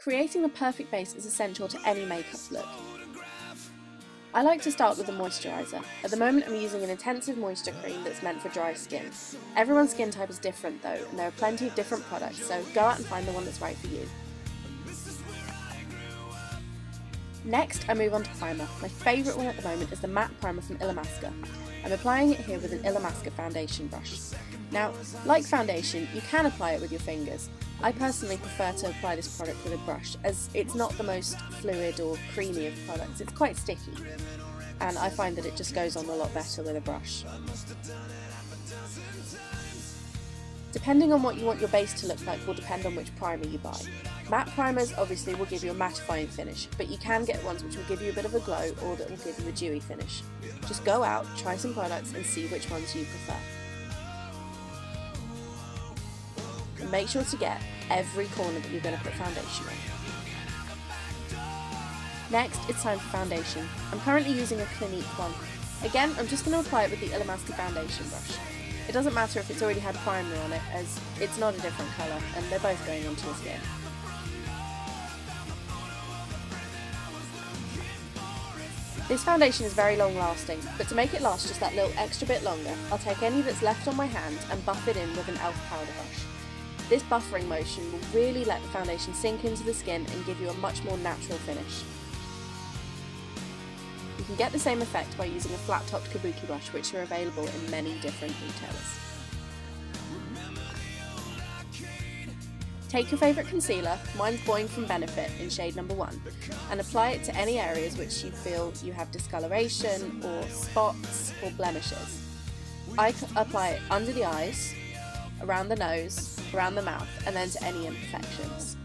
Creating the perfect base is essential to any makeup look. I like to start with a moisturiser. At the moment I'm using an intensive moisture cream that's meant for dry skin. Everyone's skin type is different though, and there are plenty of different products, so go out and find the one that's right for you. Next I move on to primer. My favourite one at the moment is the matte primer from Illamasqua. I'm applying it here with an Illamasqua foundation brush. Now, like foundation, you can apply it with your fingers. I personally prefer to apply this product with a brush, as it's not the most fluid or creamy of products. It's quite sticky, and I find that it just goes on a lot better with a brush. Depending on what you want your base to look like will depend on which primer you buy. Matte primers obviously will give you a mattifying finish, but you can get ones which will give you a bit of a glow or that will give you a dewy finish. Just go out, try some products and see which ones you prefer. And make sure to get every corner that you're going to put foundation on. Next, it's time for foundation. I'm currently using a Clinique one. Again, I'm just going to apply it with the Illamasqua foundation brush. It doesn't matter if it's already had primer on it, as it's not a different colour and they're both going onto your skin. This foundation is very long lasting, but to make it last just that little extra bit longer, I'll take any that's left on my hand and buff it in with an e.l.f. powder brush. This buffering motion will really let the foundation sink into the skin and give you a much more natural finish. You can get the same effect by using a flat-topped kabuki brush, which are available in many different retailers. Take your favourite concealer, mine's Boing from Benefit in shade number 1, and apply it to any areas which you feel you have discoloration or spots or blemishes. I apply it under the eyes, around the nose, around the mouth, and then to any imperfections.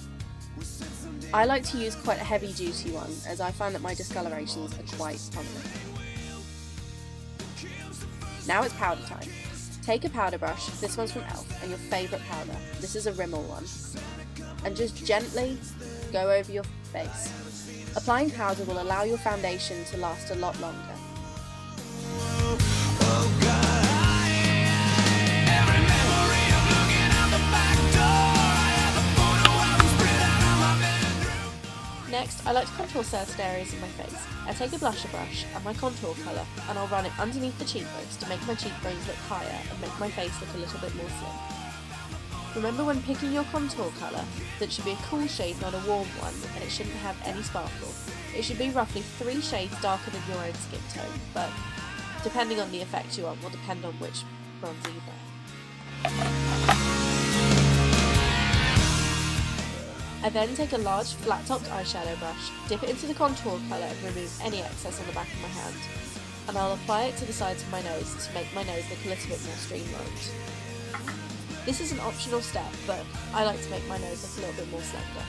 I like to use quite a heavy duty one, as I find that my discolorations are quite prominent. Now it's powder time. Take a powder brush, this one's from e.l.f. and your favourite powder, this is a Rimmel one, and just gently go over your face. Applying powder will allow your foundation to last a lot longer. Next, I like to contour certain areas of my face. I take a blusher brush and my contour colour and I'll run it underneath the cheekbones to make my cheekbones look higher and make my face look a little bit more slim. Remember when picking your contour colour that it should be a cool shade, not a warm one, and it shouldn't have any sparkle. It should be roughly 3 shades darker than your own skin tone, but depending on the effect you want will depend on which bronzer you buy. I then take a large flat-topped eyeshadow brush, dip it into the contour colour and remove any excess on the back of my hand. And I'll apply it to the sides of my nose to make my nose look a little bit more streamlined. This is an optional step, but I like to make my nose look a little bit more slender.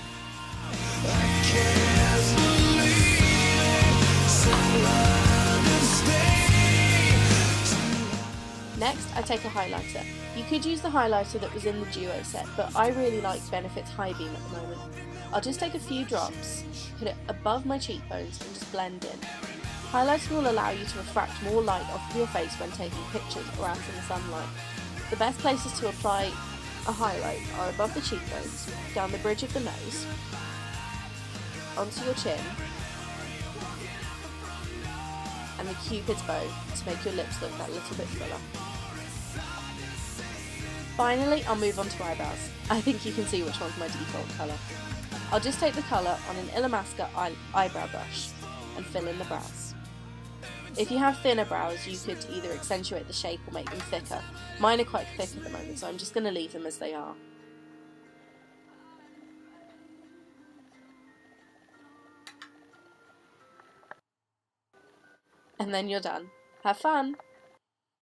Next, I take a highlighter. You could use the highlighter that was in the Duo set, but I really like Benefit's High Beam at the moment. I'll just take a few drops, put it above my cheekbones and just blend in. Highlighting will allow you to refract more light off of your face when taking pictures or out in the sunlight. The best places to apply a highlight are above the cheekbones, down the bridge of the nose, onto your chin, and the cupid's bow to make your lips look that little bit fuller. Finally, I'll move on to eyebrows. I think you can see which one's my default colour. I'll just take the colour on an Illamasqua eyebrow brush and fill in the brows. If you have thinner brows, you could either accentuate the shape or make them thicker. Mine are quite thick at the moment, so I'm just going to leave them as they are. And then you're done. Have fun!